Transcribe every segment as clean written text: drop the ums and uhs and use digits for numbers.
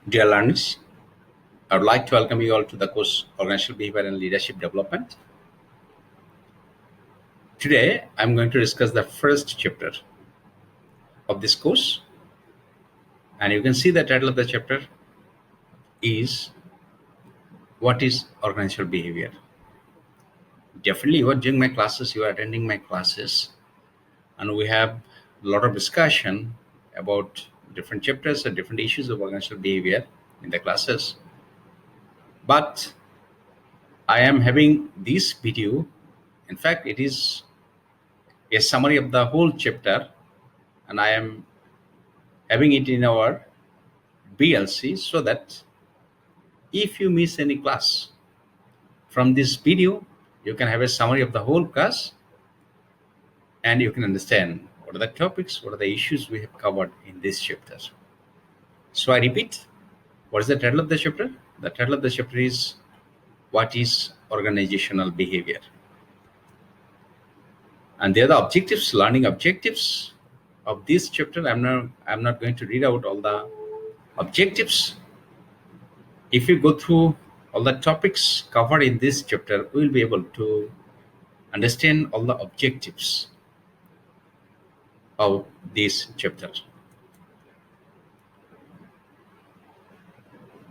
Dear learners, I would like to welcome you all to the course Organizational Behavior and Leadership Development. Today, I'm going to discuss the first chapter of this course. And you can see the title of the chapter is What is Organizational Behavior? Definitely, you are doing my classes, you are attending my classes, and we have a lot of discussion about different chapters and different issues of organizational behavior in the classes. But I am having this video. In fact, it is a summary of the whole chapter, and I am having it in our BLC so that if you miss any class from this video, you can have a summary of the whole class and you can understand what are the topics, what are the issues we have covered in this chapter. So I repeat, what is the title of the chapter? The title of the chapter is What is Organizational Behavior? And they are the objectives, learning objectives of this chapter. I'm not going to read out all the objectives. If you go through all the topics covered in this chapter, we'll be able to understand all the objectives of this chapter.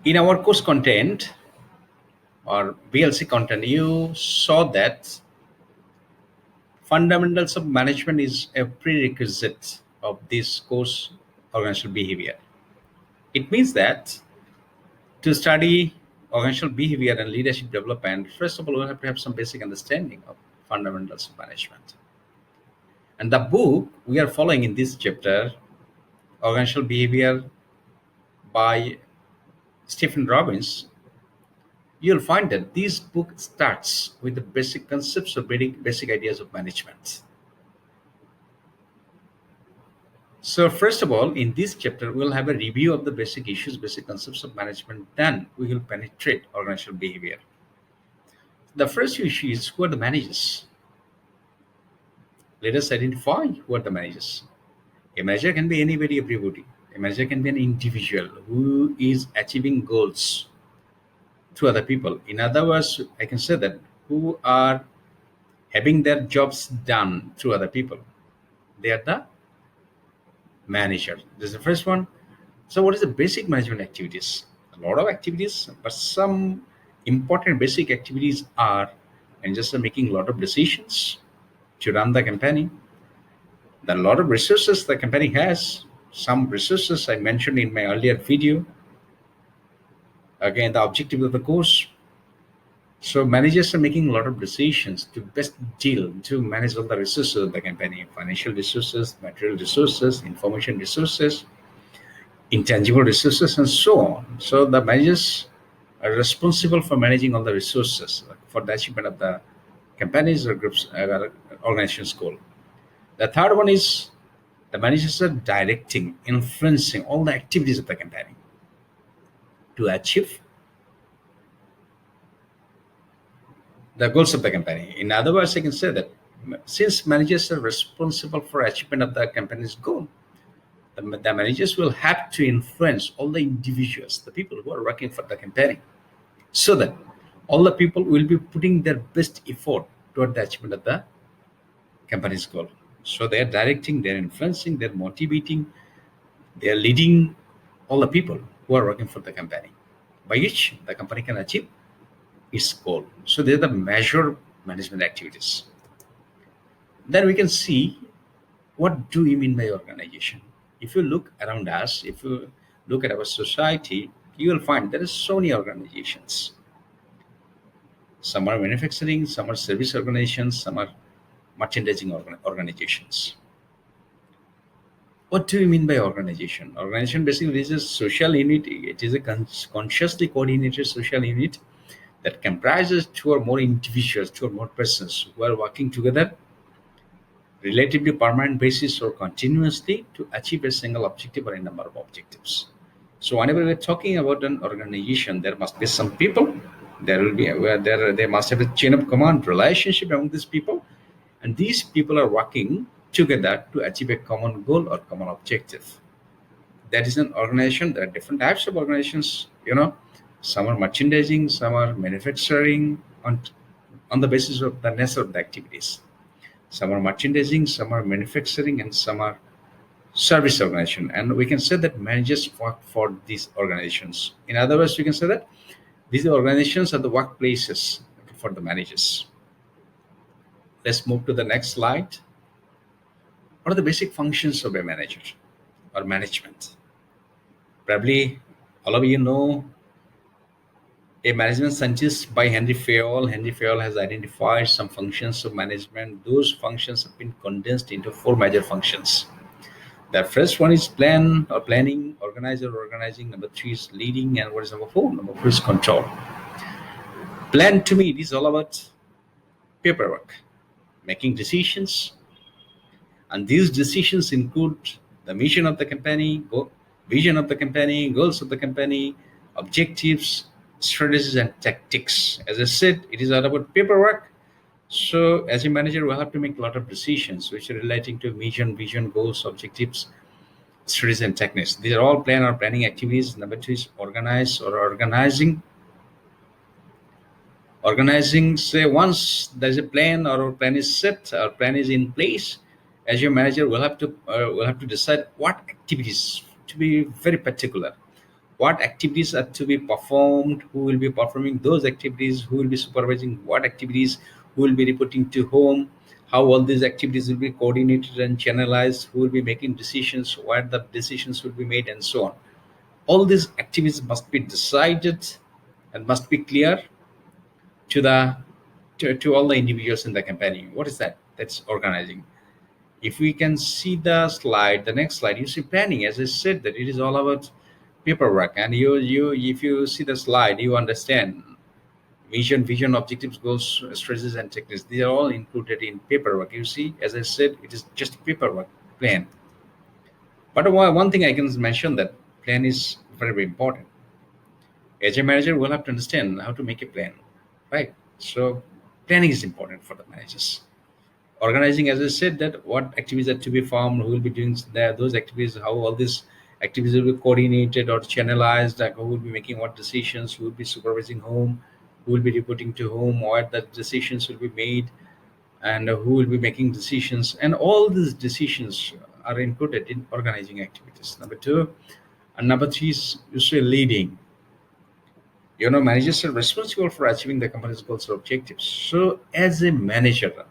In our course content or BLC content, you saw that fundamentals of management is a prerequisite of this course, organizational behavior. It means that to study organizational behavior and leadership development, first of all, we have to have some basic understanding of fundamentals of management. And the book we are following in this chapter, Organizational Behavior by Stephen Robbins, you'll find that this book starts with the basic concepts of basic ideas of management. So first of all, in this chapter, we'll have a review of the basic issues, basic concepts of management. Then we will penetrate organizational behavior. The first issue is who are the managers? Let us identify who are the managers. A manager can be anybody, everybody. A manager can be an individual who is achieving goals through other people. In other words, I can say that who are having their jobs done through other people. They are the manager. This is the first one. So what is the basic management activities? A lot of activities, but some important basic activities are managers are making a lot of decisions to run the company. There are a lot of resources the company has. Some resources I mentioned in my earlier video. Again, the objective of the course. So managers are making a lot of decisions to best deal to manage all the resources of the company, financial resources, material resources, information resources, intangible resources, and so on. So the managers are responsible for managing all the resources for the achievement of the companies or groups or organization's goal. The third one is the managers are directing, influencing all the activities of the company to achieve the goals of the company. In other words, I can say that since managers are responsible for achievement of the company's goal, the managers will have to influence all the individuals, the people who are working for the company, so that all the people will be putting their best effort toward the achievement of the company's goal. So they are directing, they're influencing, they're motivating, they're leading all the people who are working for the company, by which the company can achieve its goal. So they're the measure management activities. Then we can see what do we mean by organization. If you look around us, if you look at our society, you will find there are so many organizations. Some are manufacturing, some are service organizations, some are merchandising organizations. What do we mean by organization? Organization basically is a social unit. It is a consciously coordinated social unit that comprises two or more individuals, two or more persons who are working together relatively permanent basis or continuously to achieve a single objective or a number of objectives. So whenever we're talking about an organization, there must be some people. There must have a chain of command relationship among these people, and these people are working together to achieve a common goal or common objective. that is an organization. There are different types of organizations. Some are merchandising, some are manufacturing on the basis of the nature of the activities. Some are merchandising, some are manufacturing, and some are service organization. And we can say that managers work for these organizations. In other words, we can say that these organizations are the workplaces for the managers. Let's move to the next slide. What are the basic functions of a manager or management? Probably all of you know a management scientist by Henry Fayol. Henry Fayol has identified some functions of management. Those functions have been condensed into 4 major functions. The first one is plan or planning, organizer or organizing. Number 3 is leading, and what is number 4? Number 4 is control. Plan, to me, it is all about paperwork, making decisions, and these decisions include the mission of the company, vision of the company, goals of the company, objectives, strategies, and tactics. As I said, it is all about paperwork. So as a manager, we'll have to make a lot of decisions which are relating to mission, vision, goals, objectives, strategies, and techniques. These are all plan or planning activities. Number 2 is organize or organizing. Organizing, say, once there's a plan or a plan is set or plan is in place, as your manager, we'll have to decide what activities, to be very particular, what activities are to be performed, who will be performing those activities, who will be supervising what activities, who will be reporting to whom, how all these activities will be coordinated and channelized, who will be making decisions, where the decisions will be made, and so on. All these activities must be decided and must be clear to all the individuals in the company. What is that? That's organizing. If we can see the slide, the next slide, you see planning. As I said, that it is all about paperwork. And you if you see the slide, you understand vision, objectives, goals, strategies, and techniques. These are all included in paperwork. You see, as I said, it is just paperwork plan. But one thing I can mention, that plan is very, very important. As a manager, we'll have to understand how to make a plan, right? So planning is important for the managers. Organizing, as I said, that what activities are to be formed, who will be doing those activities, how all these activities will be coordinated or channelized, like who will be making what decisions, who will be supervising whom, who will be reporting to whom, what the decisions will be made, and who will be making decisions. And all these decisions are included in organizing activities. Number 2. And number 3 is usually leading. Managers are responsible for achieving the company's goals or objectives. So as a manager,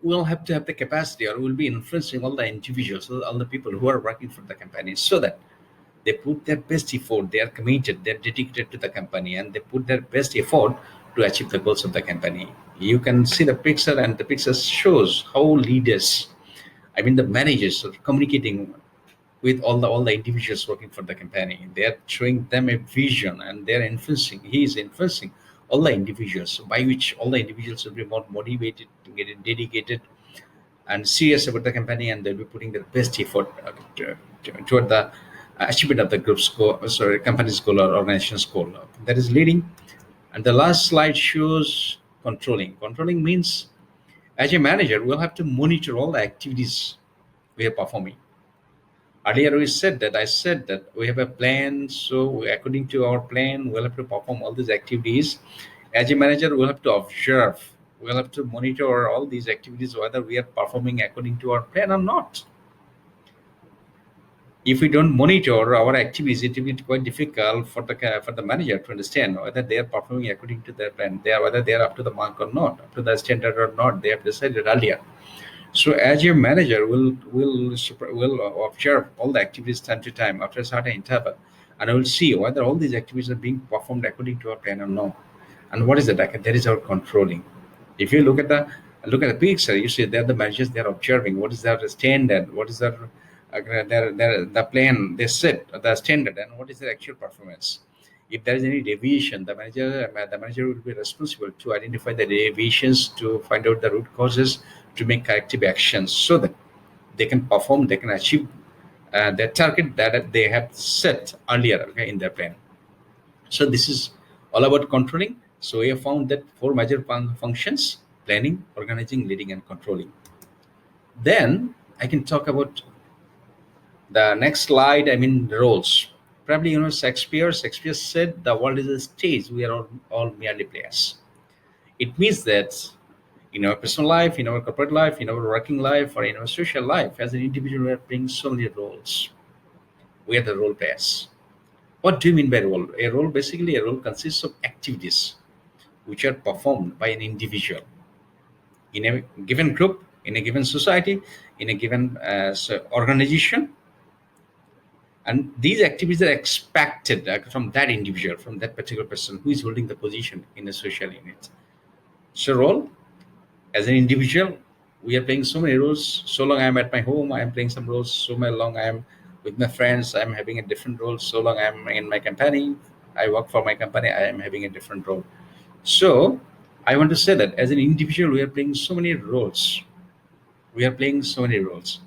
we'll have to have the capacity, or we'll be influencing all the individuals, all the people who are working for the company, so that they put their best effort, they are committed, they're dedicated to the company, and they put their best effort to achieve the goals of the company. You can see the picture, and the picture shows how leaders, the managers, are communicating with all the individuals working for the company. They are showing them a vision, and they're influencing. He is influencing all the individuals, by which all the individuals will be more motivated, to get dedicated, and serious about the company, and they'll be putting their best effort toward the achievement of the group's goal, company's goal or organization's goal. That is leading. And the last slide shows controlling. Controlling means, as a manager, we'll have to monitor all the activities we are performing. Earlier I said that we have a plan, so according to our plan, we'll have to perform all these activities. As a manager, we'll have to observe, we'll have to monitor all these activities, whether we are performing according to our plan or not. If we don't monitor our activities, it will be quite difficult for the manager to understand whether they are performing according to their plan, whether they are up to the mark or not, up to the standard or not. They have decided earlier. So as your manager, will observe all the activities time to time after a certain interval, and I will see whether all these activities are being performed according to our plan or no. And what is that? That is our controlling. If you look at the picture, you see that the managers, they are observing what is their standard, what is their the plan they set, the standard, and what is their actual performance. If there is any deviation, the manager will be responsible to identify the deviations, to find out the root causes, to make corrective actions, so that they can perform, they can achieve the target that they have set earlier, in their plan. So this is all about controlling. So we have found that 4 major functions: planning, organizing, leading, and controlling. Then I can talk about the next slide. I mean, roles. Probably, Shakespeare said the world is a stage. We are all merely players. It means that in our personal life, in our corporate life, in our working life, or in our social life, as an individual, we are playing so many roles. We are the role players. What do you mean by role? A role consists of activities which are performed by an individual in a given group, in a given society, in a given organization. And these activities are expected from that individual, from that particular person who is holding the position in a social unit. So, role as an individual, we are playing so many roles. So long I am at my home, I am playing some roles. So long I am with my friends, I am having a different role. So long I am in my company, I work for my company, I am having a different role. So, I want to say that as an individual, we are playing so many roles. We are playing so many roles.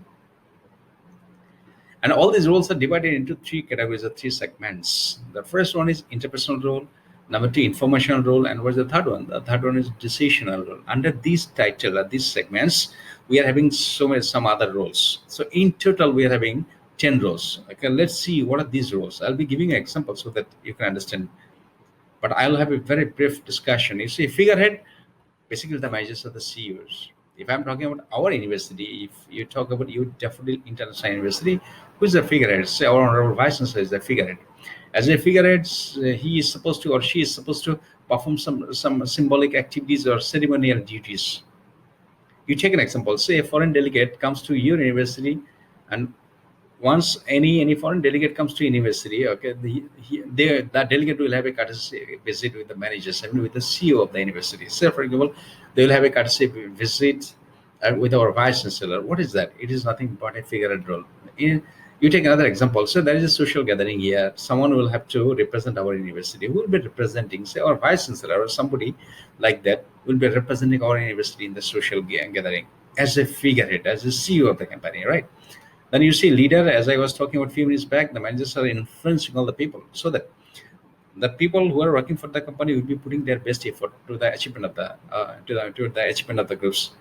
And all these roles are divided into three categories or three segments. The first one is interpersonal role, number two, informational role, and what's the third one? The third one is decisional role. Under these titles, these segments, we are having some other roles. So in total, we are having 10 roles. Okay, let's see what are these roles. I'll be giving an example so that you can understand. But I'll have a very brief discussion. You see, figurehead, basically the managers are the CEOs. If I'm talking about our university, if you talk about you definitely International University, who's the figurehead? Say our honorable vice chancellor is the figurehead. As a figurehead, he is supposed to or she is supposed to perform some symbolic activities or ceremonial duties. You take an example. Say a foreign delegate comes to your university, and once any foreign delegate comes to university, okay, that delegate will have a courtesy visit with the managers, I mean with the CEO of the university. So, for example, they will have a courtesy visit with our vice chancellor. What is that? It is nothing but a figurehead role. You take another example. So there is a social gathering here. Someone will have to represent our university. Who will be representing, say, our vice chancellor or somebody like that will be representing our university in the social gathering as a figurehead, as a CEO of the company, right? Then you see leader, as I was talking about a few minutes back, the managers are influencing all the people so that the people who are working for the company will be putting their best effort to the achievement of the achievement of the groups,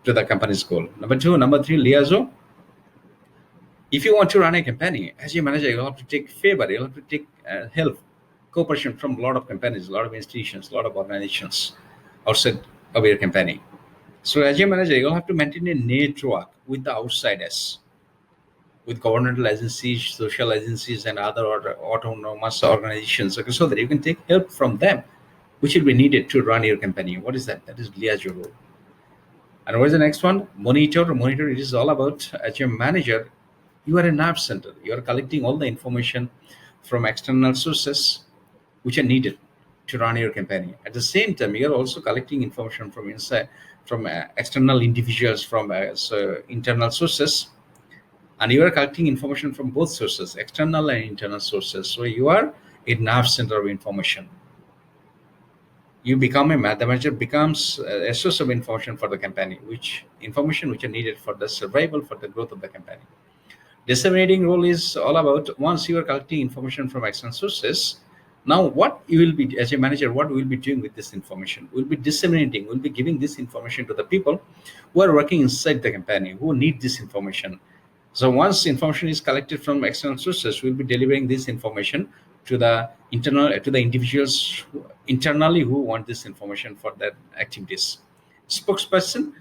to the company's goal. Number three, liaison. If you want to run a company as a manager, you have to take favor, you have to take help, cooperation from a lot of companies, a lot of institutions, a lot of organizations outside of your company. So as a manager, you'll have to maintain a network with the outsiders, with governmental agencies, social agencies, and other autonomous organizations, okay, so that you can take help from them, which will be needed to run your company. What is that? That is liaison role. And what is the next one? Monitor. Monitor, it is all about, as your manager, you are a nerve center. You are collecting all the information from external sources which are needed to run your company. At the same time, you are also collecting information from inside, from external individuals, from internal sources, and you are collecting information from both sources, external and internal sources. So you are a nerve center of information. You become the manager becomes a source of information for the company, which are needed for the survival, for the growth of the company. Disseminating role is all about, once you are collecting information from external sources, now what you will be, as a manager, what we will be doing with this information? We'll be disseminating, we'll be giving this information to the people who are working inside the company, who need this information. So once information is collected from external sources, we'll be delivering this information to the individuals internally who want this information for their activities. Spokesperson,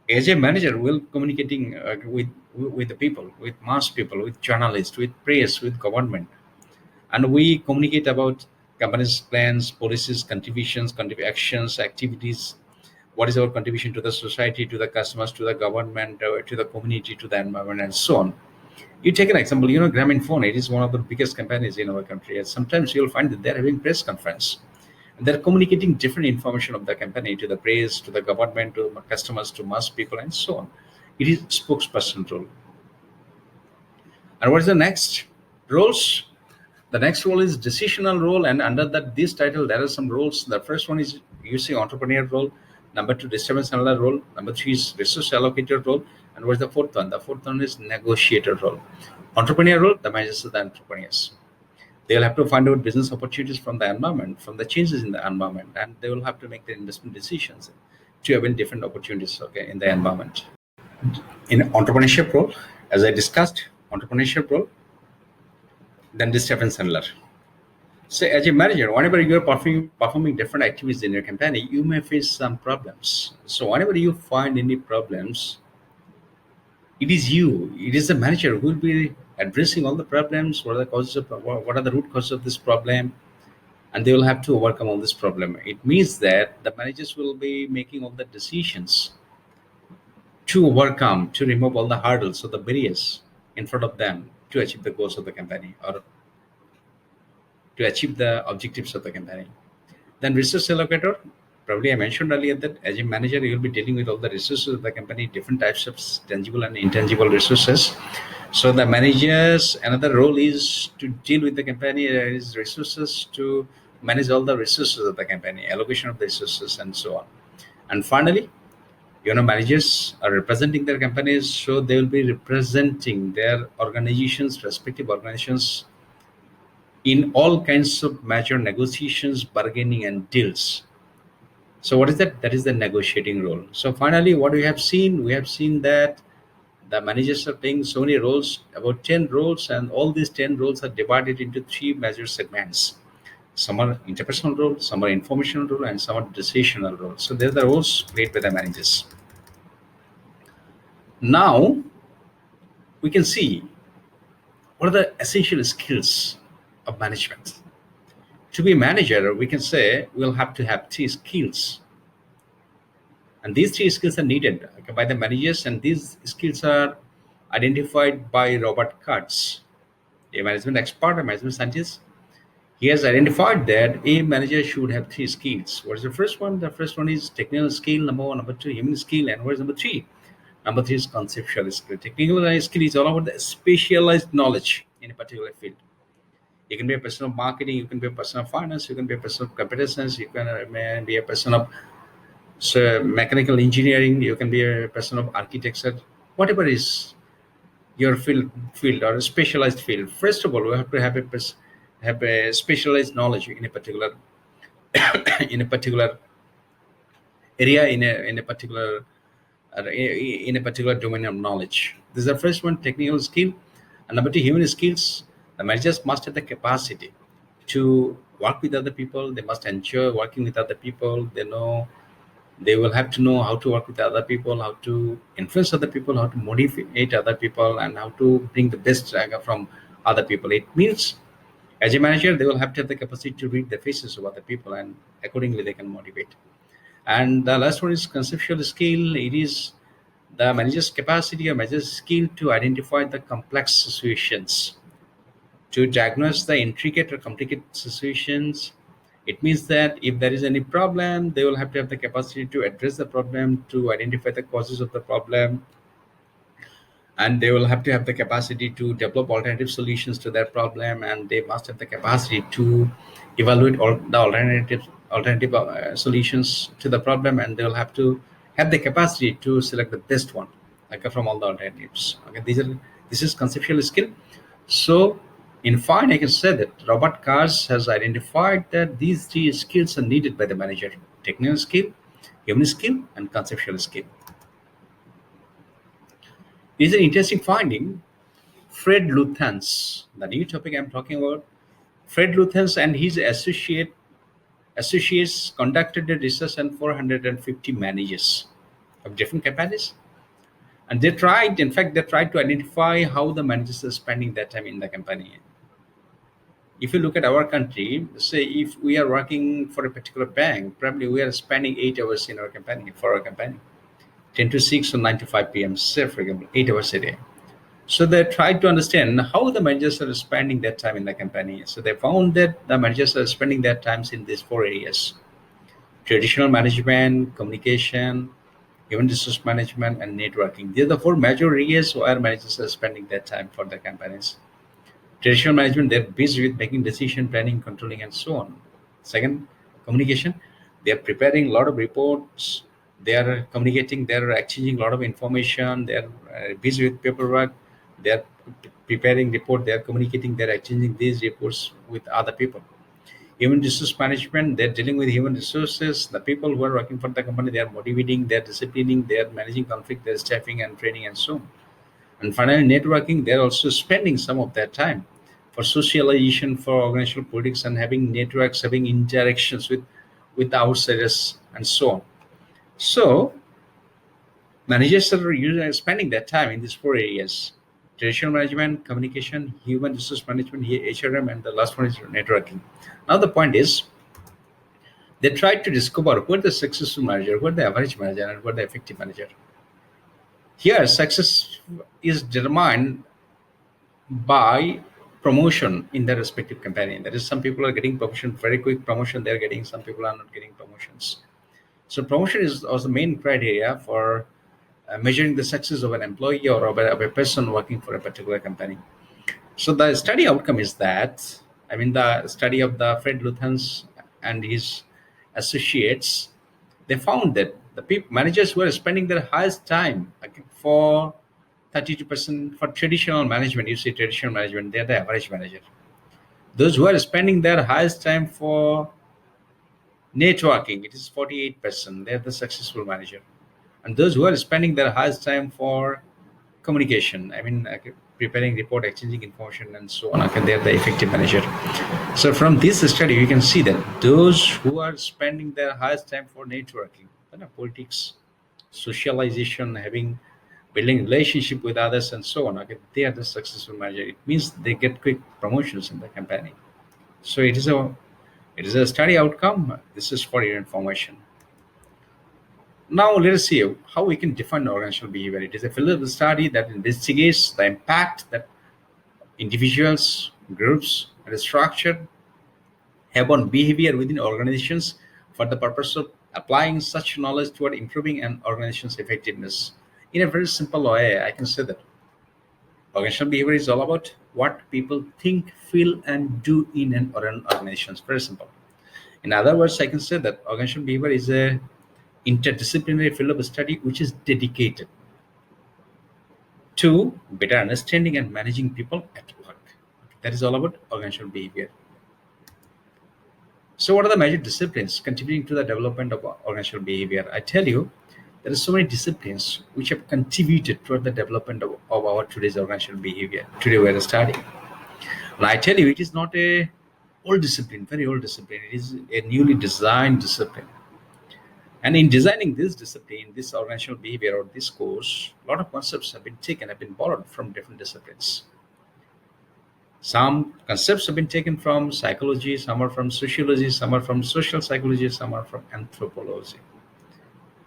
as a manager, will communicating with the people, with mass people, with journalists, with press, with government, and we communicate about companies' plans, policies, contributions, actions, activities. What is our contribution to the society, to the customers, to the government, to the community, to the environment, and so on. You take an example, Grameenphone, it is one of the biggest companies in our country. And sometimes you'll find that they're having press conference. And they're communicating different information of the company to the press, to the government, to the customers, to mass people, and so on. It is spokesperson role. And what is the next roles? The next role is decisional role, and under this title, there are some roles. The first one is using entrepreneur role. Number two, disturbance handler role. Number three is resource allocator role. And what's the fourth one? The fourth one is negotiator role. Entrepreneur role, the managers are the entrepreneurs. They'll have to find out business opportunities from the environment, from the changes in the environment, and they will have to make the investment decisions to avail different opportunities, okay, in the environment. In entrepreneurship role, as I discussed, entrepreneurship role, then this happens similar. So as a manager, whenever you're performing different activities in your company, you may face some problems. So whenever you find any problems, it is the manager who will be addressing all the problems. What are the causes of what are the root causes of this problem, and they will have to overcome all this problem. It means that the managers will be making all the decisions to overcome, to remove all the hurdles or the barriers in front of them to achieve the goals of the company or to achieve the objectives of the company. Then resource allocator, probably I mentioned earlier that as a manager, you'll be dealing with all the resources of the company, different types of tangible and intangible resources. So the manager's another role is to deal with the company, his resources, to manage all the resources of the company, allocation of the resources, and so on. And finally, managers are representing their companies, so they will be representing their organizations, respective organizations, in all kinds of major negotiations, bargaining, and deals. So what is that? That is the negotiating role. So finally, what we have seen, that the managers are playing so many roles, about 10 roles, and all these 10 roles are divided into three major segments. Some are interpersonal roles, some are informational role, and some are decisional roles. So they're the roles played by the managers. Now we can see what are the essential skills of management. To be a manager, we can say we'll have to have three skills. And these three skills are needed by the managers, and these skills are identified by Robert Katz, a management expert, a management scientist. He has identified that a manager should have three skills. What is the first one? The first one is technical skill, number one. Number two, human skill. And what is number three? Number three is conceptual skill. Technical skill is all about the specialized knowledge in a particular field. You can be a person of marketing, you can be a person of finance, you can be a person of computer science, you can be a person of mechanical engineering, you can be a person of architecture, whatever is your field or a specialized field. First of all, we have to have a specialized knowledge in a particular in a particular area, in a particular domain of knowledge. This is the first one, technical skill. And number two, human skills. The managers must have the capacity to work with other people. They must enjoy working with other people. They will have to know how to work with other people, how to influence other people, how to motivate other people, and how to bring the best from other people. It means as a manager, they will have to have the capacity to read the faces of other people, and accordingly they can motivate. And the last one is conceptual skill. It is the manager's capacity or manager's skill to identify the complex situations, to diagnose the intricate or complicated situations. It means that if there is any problem, they will have to have the capacity to address the problem, to identify the causes of the problem, and they will have to have the capacity to develop alternative solutions to that problem, and they must have the capacity to evaluate all the alternative solutions to the problem, and they will have to have the capacity to select the best one, like from all the alternatives. Okay, this is conceptual skill. So in fine, I can say that Robert Katz has identified that these three skills are needed by the manager: technical skill, human skill, and conceptual skill. It is an interesting finding. Fred Luthans, the new topic I'm talking about, Fred Luthans and his associates conducted a research on 450 managers of different companies. And they tried to identify how the managers are spending their time in the company. If you look at our country, say if we are working for a particular bank, probably we are spending 8 hours in our company, for our company, 10 to 6 or 9 to 5 p.m., say for example, 8 hours a day. So they tried to understand how the managers are spending their time in the company. So they found that the managers are spending their times in these four areas: traditional management, communication, human resource management, and networking. These are the four major areas where managers are spending their time for their companies. Traditional management, they're busy with making decision, planning, controlling, and so on. Second, communication, they're preparing a lot of reports, they are communicating, they're exchanging a lot of information, they're busy with paperwork, they're preparing report, they're communicating, they're exchanging these reports with other people. Human resource management, they're dealing with human resources. The people who are working for the company, they are motivating, they're disciplining, they're managing conflict, they're staffing and training and so on. And finally, networking, they're also spending some of their time for socialization, for organizational politics, and having networks, having interactions with outsiders and so on. So managers are spending their time in these four areas: traditional management, communication, human resource management, HRM, and the last one is networking. Now the point is, they try to discover what the successful manager, what the average manager, and what the effective manager. Here, success is determined by promotion in their respective company. That is, some people are getting promotion, very quick promotion they're getting, some people are not getting promotions. So promotion is also the main criteria for measuring the success of an employee or of a person working for a particular company. So the study outcome is that, the study of the Fred Luthans and his associates, they found that the managers who are spending their highest time for 32% for traditional management, you see traditional management, they're the average manager. Those who are spending their highest time for networking, it is 48%, they're the successful manager. And those who are spending their highest time for communication, preparing report, exchanging information and so on, they're the effective manager. So from this study you can see that those who are spending their highest time for networking, politics, socialization, building relationship with others and so on, they are the successful manager. It means they get quick promotions in the company. So it is a study outcome. This is for your information. Now let us see how we can define organizational behavior. It is a field of study that investigates the impact that individuals, groups, and a structure have on behavior within organizations for the purpose of applying such knowledge toward improving an organization's effectiveness. In a very simple way, I can say that organizational behavior is all about what people think, feel, and do in an organization. It's very simple. In other words, I can say that organizational behavior is a interdisciplinary field of study which is dedicated to better understanding and managing people at work. That is all about organizational behavior. So what are the major disciplines contributing to the development of organizational behavior? I tell you, there are so many disciplines which have contributed toward the development of our today's organizational behavior. Today we are studying. And I tell you, it is not a old discipline, very old discipline. It is a newly designed discipline. And in designing this discipline, this organizational behavior or this course, a lot of concepts have been borrowed from different disciplines. Some concepts have been taken from psychology, some are from sociology, some are from social psychology, some are from anthropology.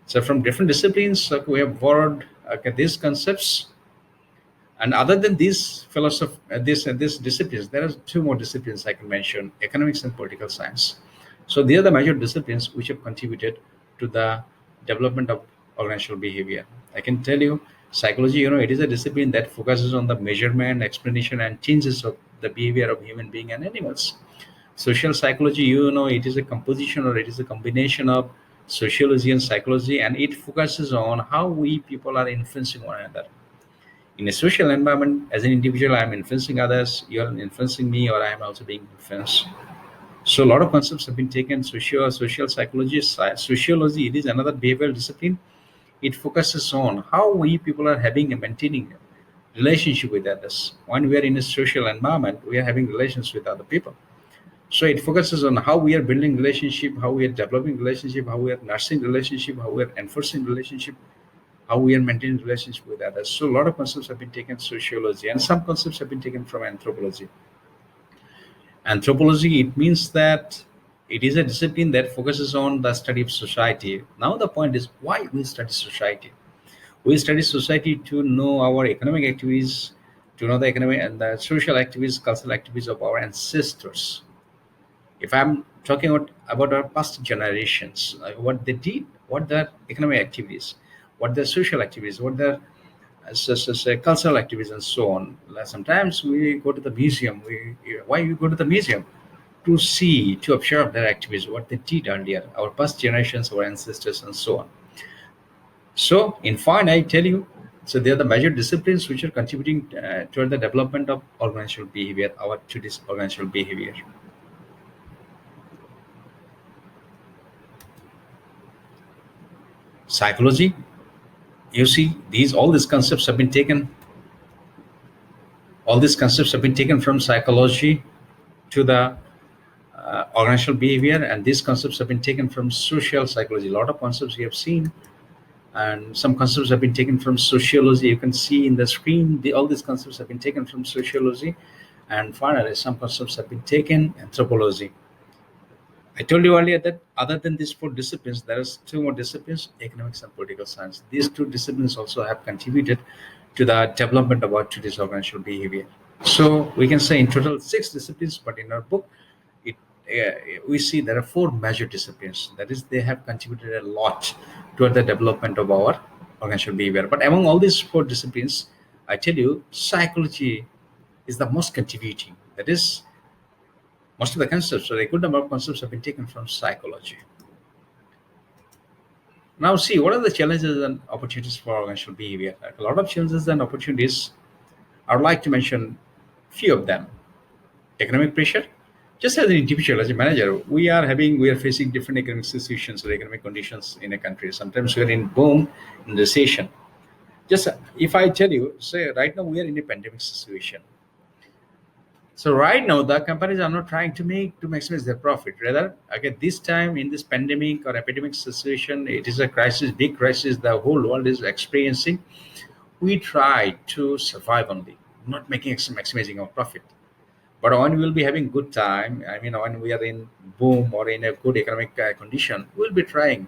So from different disciplines, we have borrowed these concepts. And other than these these disciplines, there are two more disciplines I can mention: economics and political science. So they are the major disciplines which have contributed to the development of organizational behavior. I can tell you, psychology, it is a discipline that focuses on the measurement, explanation, and changes of the behavior of human beings and animals. Social psychology, it is a composition or it is a combination of sociology and psychology, and it focuses on how we people are influencing one another. In a social environment, as an individual, I am influencing others, you are influencing me, or I am also being influenced. So a lot of concepts have been taken. Social psychology, sociology, it is another behavioral discipline. It focuses on how we people are having and maintaining a relationship with others. When we are in a social environment, we are having relations with other people. So it focuses on how we are building relationship, how we are developing relationship, how we are nursing relationship, how we are enforcing relationship, how we are maintaining relationship with others. So a lot of concepts have been taken sociology, and some concepts have been taken from anthropology. Anthropology, it means that it is a discipline that focuses on the study of society. Now the point is, why we study society? We study society to know our economic activities, to know the economic and the social activities, cultural activities of our ancestors. If I'm talking about our past generations, what they did, what their economic activities, what their social activities, what their cultural activities, and so on. Sometimes we go to the museum. Why we go to the museum? To see, to observe their activities, what they did earlier, our past generations, our ancestors, and so on. So, in fine, I tell you, so they are the major disciplines which are contributing toward the development of organizational behavior, our today's organizational behavior. Psychology, you see, all these concepts have been taken. All these concepts have been taken from psychology to the organizational behavior, and these concepts have been taken from social psychology. A lot of concepts we have seen, and some concepts have been taken from sociology. You can see in the screen, all these concepts have been taken from sociology, and finally, some concepts have been taken anthropology. I told you earlier that other than these four disciplines, there is two more disciplines, economics and political science. These two disciplines also have contributed to the development of our today's organizational behavior. So we can say in total 6 disciplines, but in our book, we see there are 4 major disciplines. That is, they have contributed a lot toward the development of our organizational behavior. But among all these 4 disciplines, I tell you, psychology is the most contributing. That is, most of the concepts, or a good number of concepts, have been taken from psychology. Now, see, what are the challenges and opportunities for organizational behavior? Like a lot of challenges and opportunities. I would like to mention few of them. Economic pressure. Just as an individual, as a manager, we are facing different economic situations or economic conditions in a country. Sometimes we are in boom, in recession. Just if I tell you, say right now we are in a pandemic situation. So right now the companies are not trying to maximize their profit. Rather, again, this time in this pandemic or epidemic situation, it is a crisis, big crisis the whole world is experiencing. We try to survive only, not maximizing our profit. But when we'll be having good time, I mean, when we are in boom or in a good economic condition, we'll be trying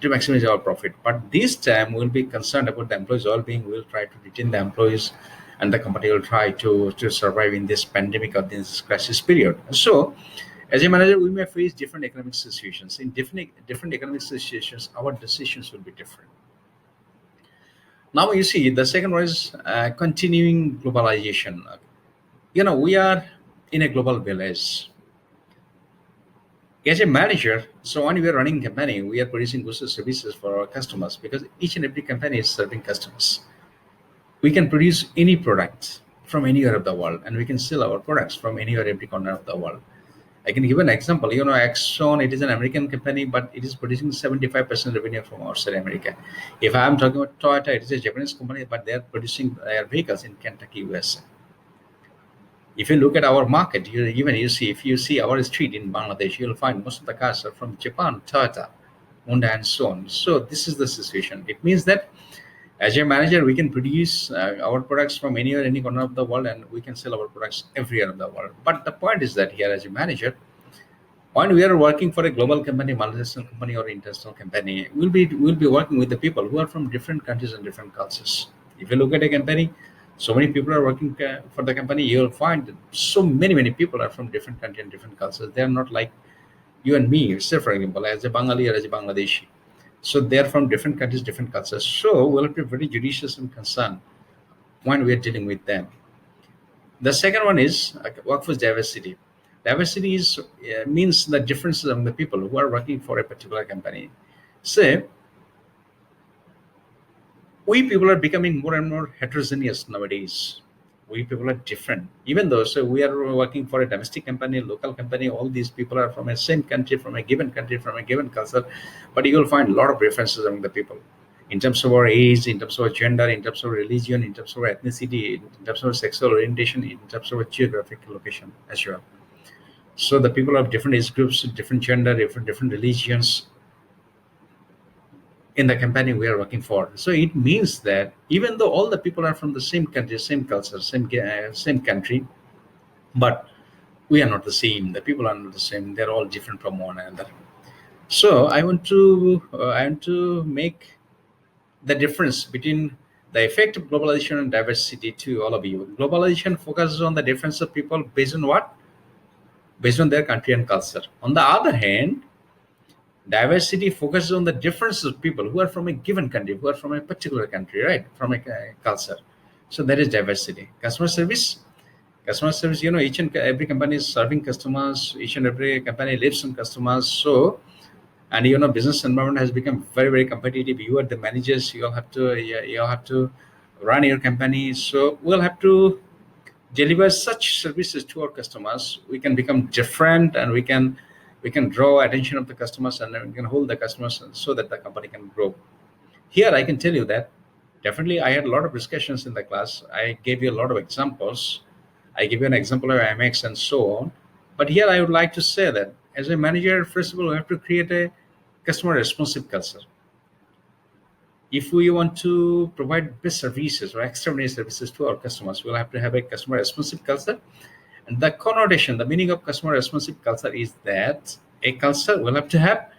to maximize our profit. But this time we'll be concerned about the employees' well-being. We'll try to retain the employees, and the company will try to survive in this pandemic or this crisis period. So, as a manager, we may face different economic situations. In different economic situations, our decisions will be different. Now, you see, the second one is continuing globalization. We are in a global village. As a manager, so when we are running a company, we are producing goods and services for our customers, because each and every company is serving customers. We can produce any product from anywhere of the world, and we can sell our products from anywhere, every corner of the world. I can give an example. Exxon, it is an American company, but it is producing 75% revenue from outside America. If I am talking about Toyota, it is a Japanese company, but they are producing their vehicles in Kentucky, USA. If you look at our market, if you see our street in Bangladesh, you'll find most of the cars are from Japan, Toyota, Honda, and so on. So this is the situation. It means that as a manager, we can produce our products from anywhere, any corner of the world, and we can sell our products everywhere of the world. But the point is that here, as a manager, when we are working for a global company, multinational company, or international company, we'll be working with the people who are from different countries and different cultures. If you look at a company, so many people are working for the company, you'll find that so many people are from different countries and different cultures. They are not like you and me. Say, for example, as a Bengali or as a Bangladeshi. So they are from different countries, different cultures. So we'll have to be very judicious and concerned when we are dealing with them. The second one is workforce diversity. Diversity means the differences among the people who are working for a particular company. Say, we people are becoming more and more heterogeneous nowadays. We people are different. Even though, so we are working for a domestic company, local company, all these people are from a same country, from a given culture, but you will find a lot of differences among the people in terms of our age, in terms of our gender, in terms of religion, in terms of our ethnicity, in terms of our sexual orientation, in terms of our geographic location as well. So the people of different age groups, different gender, different religions, in the company we are working for. So it means that even though all the people are from the same country, same culture, same country, but we are not the same. The people are not the same. They're all different from one another. So I want to make the difference between the effect of globalization and diversity to all of you. Globalization focuses on the difference of people based on what? Based on their country and culture. On the other hand, diversity focuses on the differences of people who are from a given country, who are from a particular country, right? From a culture. So that is diversity. Customer service, each and every company is serving customers. Each and every company lives on customers. So, and business environment has become very competitive. You are the managers. You all have to run your company. So we'll have to deliver such services to our customers. We can become different, and we can draw attention of the customers, and we can hold the customers so that the company can grow. Here I can tell you that definitely I had a lot of discussions in the class. I gave you a lot of examples. I give you an example of MX and so on. But here I would like to say that as a manager, first of all, we have to create a customer responsive culture. If we want to provide best services or extraordinary services to our customers, we'll have to have a customer responsive culture. And the connotation, the meaning of customer responsive culture is that a culture will have to have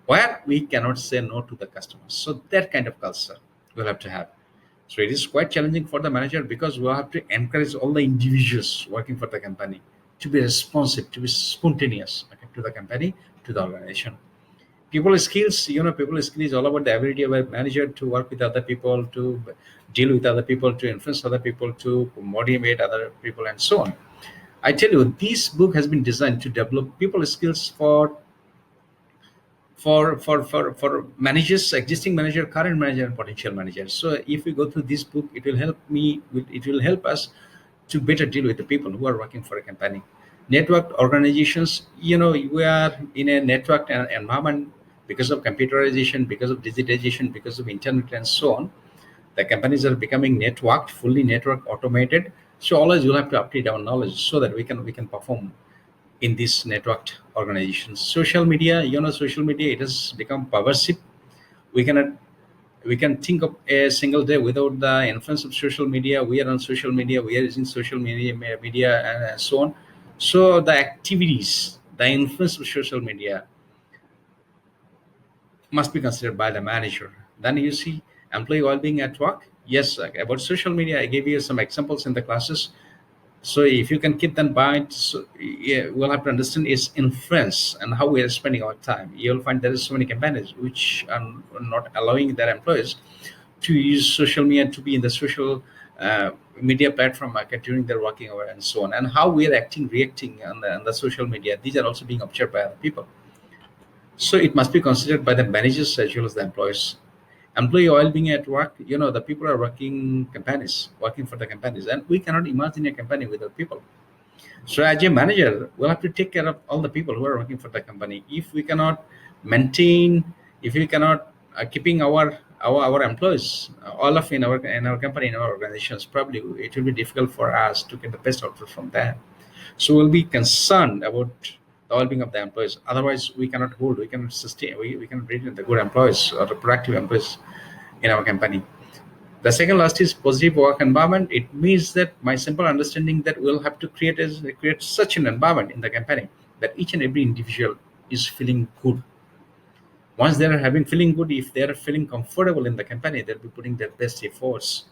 where we cannot say no to the customers. So that kind of culture we'll have to have. So it is quite challenging for the manager because we'll have to encourage all the individuals working for the company to be responsive, to be spontaneous, okay, to the company, to the organization. People skills, people skills is all about the ability of a manager to work with other people, to deal with other people, to influence other people, to motivate other people, and so on. I tell you, this book has been designed to develop people skills for managers, existing manager, current manager, and potential managers. So if we go through this book, it will help me. It will help us to better deal with the people who are working for a company. Networked organizations, we are in a networked environment because of computerization, because of digitization, because of internet, and so on. The companies are becoming networked, fully networked, automated. So always you'll have to update our knowledge so that we can perform in these networked organizations. Social media, social media, it has become pervasive. We cannot we can think of a single day without the influence of social media. We are on social media, we are using social media and so on. So the activities, the influence of social media must be considered by the manager. Then you see employee well-being at work. Yes, like about social media, I gave you some examples in the classes. So if you can keep that mind, so yeah, we'll have to understand its influence and how we are spending our time. You'll find there is so many companies which are not allowing their employees to use social media, to be in the social media platform market during their working hour and so on. And how we are reacting on the social media, these are also being observed by other people. So it must be considered by the managers as well as the employees. Employee well-being at work, the people are working for the companies, and we cannot imagine a company without people. So as a manager, we'll have to take care of all the people who are working for the company. If we cannot maintain, if we cannot keeping our employees, all of in our company, in our organizations, probably it will be difficult for us to get the best output from them. So we'll be concerned about the well-being of the employees. Otherwise, we cannot sustain, we cannot retain the good employees or the productive employees in our company. The second last is positive work environment. It means that my simple understanding that we'll have to create such an environment in the company that each and every individual is feeling good. Once they are having feeling good, if they are feeling comfortable in the company, they'll be putting their best efforts,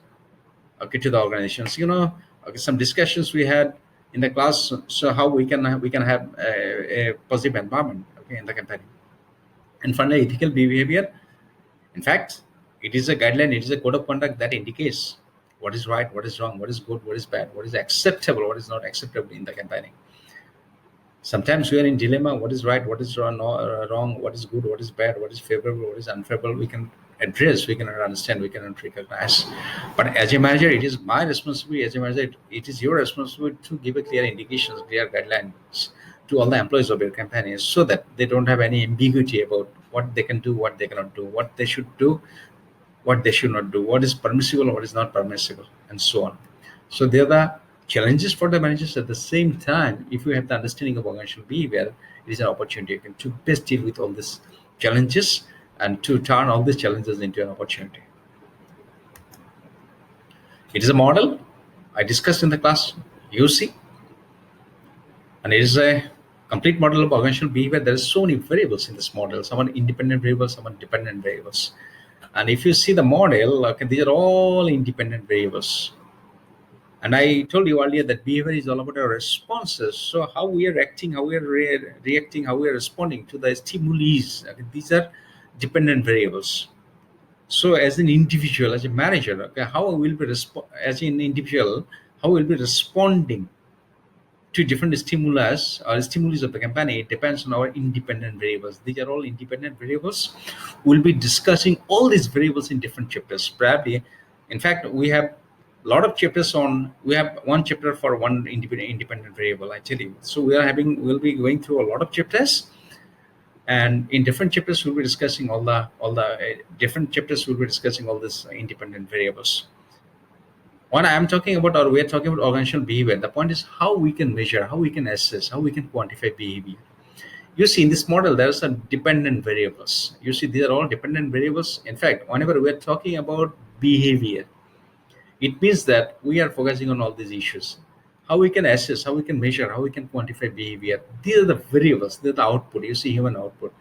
okay, to the organizations. Okay, some discussions we had in the class. So how we can have a positive environment, okay, in the company. And finally, ethical behavior. In fact, it is a guideline, it is a code of conduct that indicates what is right, what is wrong, what is good, what is bad, what is acceptable, what is not acceptable in the company. Sometimes we are in dilemma: what is right, what is wrong, what is good, what is bad, what is favorable, what is unfavorable. We can address, we cannot understand, we cannot recognize. But as a manager, it is my responsibility. As a manager, it is your responsibility to give a clear indications, clear guidelines to all the employees of your company, so that they don't have any ambiguity about what they can do, what they cannot do, what they should do, what they should not do, what is permissible, what is not permissible, and so on. So there are the challenges for the managers. At the same time, if you have the understanding of organizational behavior, it is an opportunity to best deal with all these challenges and to turn all these challenges into an opportunity. It is a model I discussed in the class, you see, and it is a complete model of organizational behavior. There are so many variables in this model, some are independent variables, some are dependent variables. And if you see the model, okay, these are all independent variables. And I told you earlier that behavior is all about our responses. So how we are acting, how we are reacting, how we are responding to the stimuli. Okay, these are dependent variables. So as an individual, as a manager, okay, how will be as an individual, how will be responding to different stimulus or stimulus of the company, it depends on our independent variables. These are all independent variables. We'll be discussing all these variables in different chapters. Probably, in fact, we have a lot of chapters on. We have one chapter for one independent variable. I tell you. So we'll be going through a lot of chapters, And in different chapters, we'll be discussing all the different chapters. We'll be discussing all these independent variables. When I'm talking about, or we're talking about organizational behavior, the point is how we can measure, how we can assess, how we can quantify behavior. You see, in this model, there are some dependent variables. You see, these are all dependent variables. In fact, whenever we're talking about behavior, it means that we are focusing on all these issues. How we can assess, how we can measure, how we can quantify behavior. These are the variables, they're the output. You see, human output.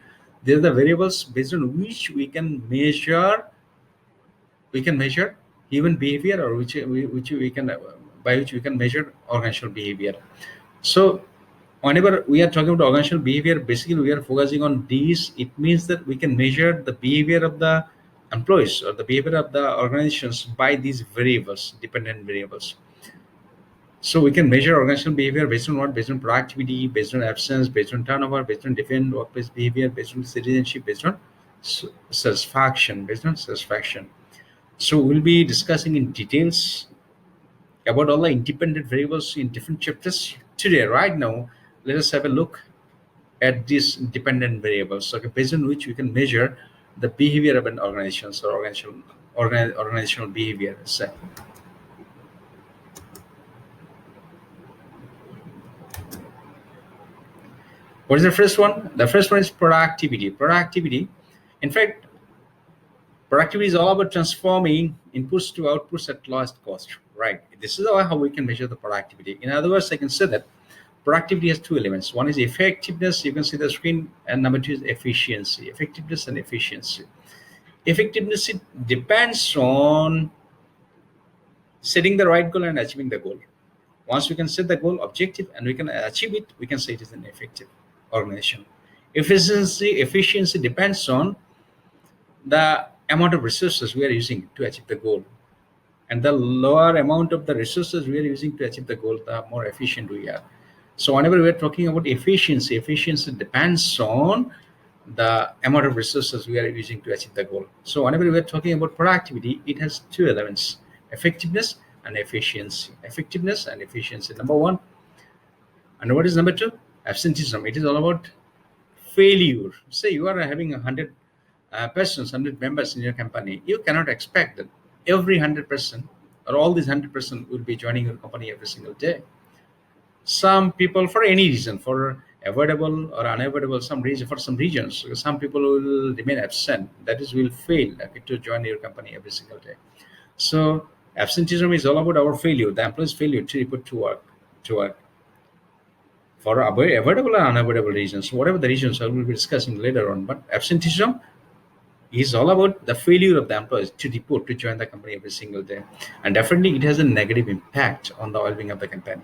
These are the variables based on which we can measure human behavior, or which we can by which we can measure organizational behavior. So whenever we are talking about organizational behavior, basically we are focusing on these. It means that we can measure the behavior of the employees or the behavior of the organizations by these variables, dependent variables. So we can measure organizational behavior based on what? Based on productivity, based on absence, based on turnover, based on different workplace behavior, based on citizenship, based on satisfaction. So we'll be discussing in details about all the independent variables in different chapters today. Right now, let us have a look at these dependent variables, okay, based on which we can measure the behavior of an organization or organizational behavior. So, what is the first one? The first one is productivity. Productivity, in fact, productivity is all about transforming inputs to outputs at lowest cost, right? This is how we can measure the productivity. In other words, I can say that productivity has two elements. One is effectiveness, you can see the screen, and number two is efficiency. Effectiveness and efficiency. Effectiveness, it depends on setting the right goal and achieving the goal. Once we can set the goal objective and we can achieve it, we can say it is an effective organization. Efficiency depends on the amount of resources we are using to achieve the goal. And the lower amount of the resources we are using to achieve the goal, the more efficient we are. So whenever we are talking about efficiency depends on the amount of resources we are using to achieve the goal. So whenever we are talking about productivity, it has two elements: effectiveness and efficiency. Effectiveness and efficiency, number one. And what is number two? Absenteeism. It is all about failure. Say you are having 100 persons, 100 members in your company. You cannot expect that every 100% or all these 100% will be joining your company every single day. Some people, for any reason, for avoidable or unavoidable, some reason, for some regions, some people will remain absent. That is, will fail to join your company every single day. So absenteeism is all about our failure, the employee's failure to report to work. For avoidable or unavoidable reasons, whatever the reasons, I will be discussing later on. But absenteeism is all about the failure of the employees to report to join the company every single day, and definitely it has a negative impact on the well-being of the company.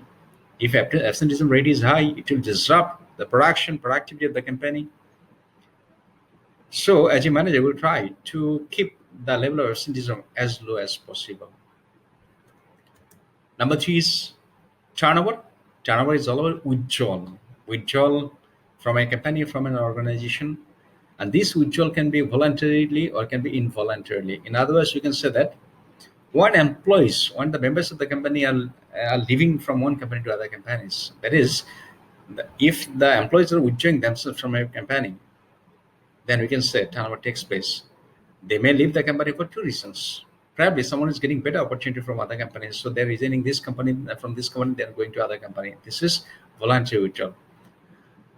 If absenteeism rate is high, it will disrupt the productivity of the company. So as a manager, will try to keep the level of absenteeism as low as possible. Number three is turnover. Turnover is all about withdrawal from a company, from an organization. And this withdrawal can be voluntarily or can be involuntarily. In other words, you can say that when the members of the company are leaving from one company to other companies, that is, if the employees are withdrawing themselves from a company, then we can say turnover takes place. They may leave the company for two reasons. Probably someone is getting better opportunity from other companies, so they're resigning this company, from this company they're going to other company. This is voluntary withdrawal.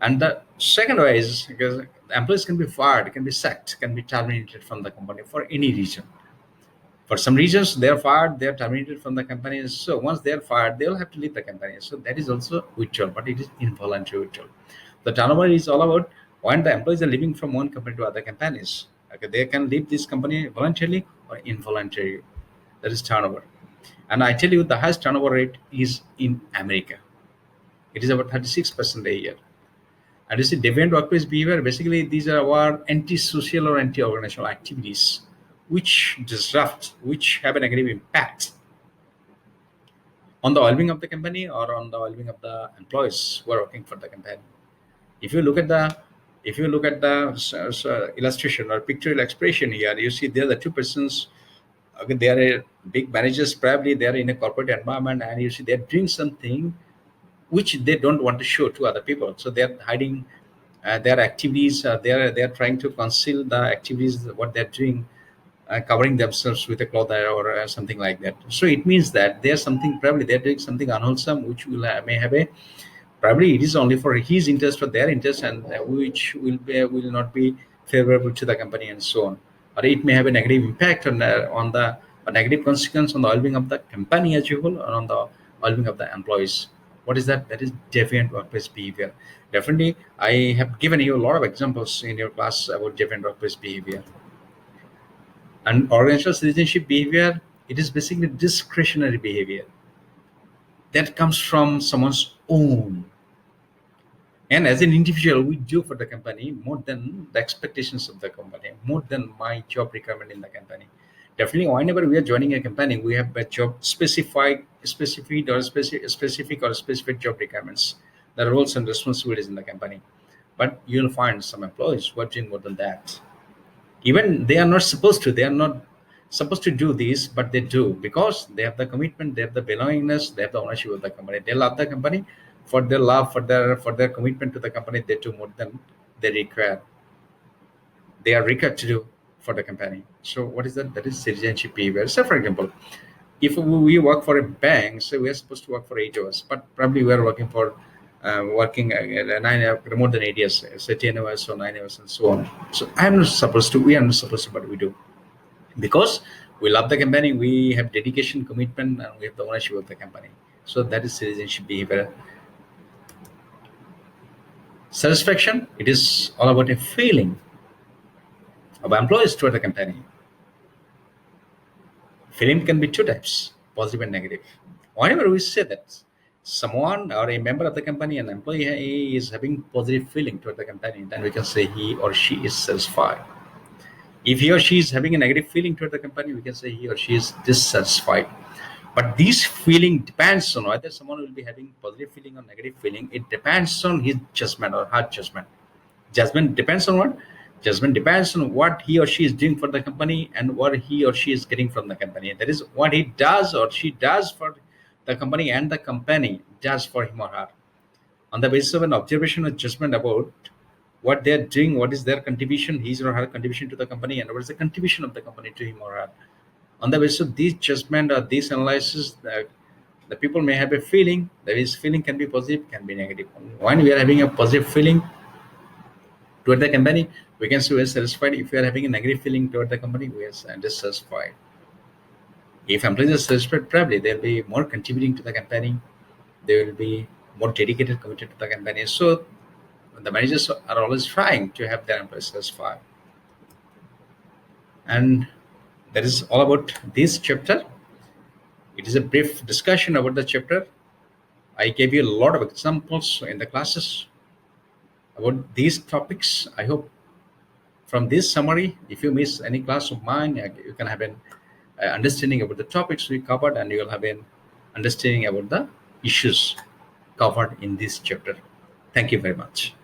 And the second way is because employees can be fired, can be sacked, can be terminated from the company for any reason. For some reasons, they're fired, they're terminated from the company. So once they're fired, they'll have to leave the company. So that is also withdrawal, but it is involuntary withdrawal. The turnover is all about when the employees are leaving from one company to other companies. Okay, they can leave this company voluntarily or involuntarily. That is turnover. And I tell you, the highest turnover rate is in America. It is about 36% a year. And you see, deviant workplace behavior, basically these are our anti-social or anti-organizational activities which disrupt, which have a negative impact on the well-being of the company or on the well-being of the employees who are working for the company. If you look at the illustration or pictorial expression here, you see there are the two persons. Okay, they are big managers, probably they are in a corporate environment, and you see they're doing something which they don't want to show to other people. So they're hiding their activities, they're trying to conceal the activities what they're doing, covering themselves with a cloth or something like that. So it means that there's something, probably they're doing something unwholesome, which may have a, probably it is only for his interest or their interest, and which will not be favorable to the company and so on. Or it may have a negative impact on the a negative consequence on the well-being of the company as a whole, or on the well-being of the employees. What is that? That is deviant workplace behavior. Definitely, I have given you a lot of examples in your class about deviant workplace behavior. And organizational citizenship behavior, it is basically discretionary behavior that comes from someone's own. And as an individual, we do for the company more than the expectations of the company, more than my job requirement in the company. Definitely, whenever we are joining a company, we have a job specific or specific job requirements, the roles and responsibilities in the company. But you'll find some employees who are doing more than that. Even they are not supposed to, they are not supposed to do this, but they do because they have the commitment, they have the belongingness, they have the ownership of the company, they love the company. For their love, for their commitment to the company, they do more than they require, they are required to do for the company. So what is that? That is citizenship behavior. So for example, if we work for a bank, so we are supposed to work for 8 hours, but probably we are working for working 9 hours, more than 8 years, say 10 hours or 9 hours and so on. So I'm not supposed to, we are not supposed to, but we do because we love the company, we have dedication, commitment, and we have the ownership of the company. So that is citizenship behavior. Satisfaction, it is all about a feeling of employees toward the company. Feeling can be two types, positive and negative. Whenever we say that someone or a member of the company, an employee is having positive feeling toward the company, then we can say he or she is satisfied. If he or she is having a negative feeling toward the company, we can say he or she is dissatisfied. But this feeling depends on whether someone will be having positive feeling or negative feeling. It depends on his judgment or her judgment. Judgment depends on what? Judgment depends on what he or she is doing for the company and what he or she is getting from the company. That is what he does or she does for the company and the company does for him or her. On the basis of an observation or judgment about what they're doing, what is their contribution, his or her contribution to the company, and what is the contribution of the company to him or her. On the basis of this judgment or this analysis, the people may have a feeling. That is, feeling can be positive, can be negative. When we are having a positive feeling toward the company, we can say we are satisfied. If we are having a negative feeling toward the company, we are dissatisfied. If employees are satisfied, probably they'll be more contributing to the company. They will be more dedicated, committed to the company. So the managers are always trying to have their employees satisfied. And that is all about this chapter. It is a brief discussion about the chapter. I gave you a lot of examples in the classes about these topics. I hope from this summary, if you miss any class of mine, you can have an understanding about the topics we covered, and you will have an understanding about the issues covered in this chapter. Thank you very much.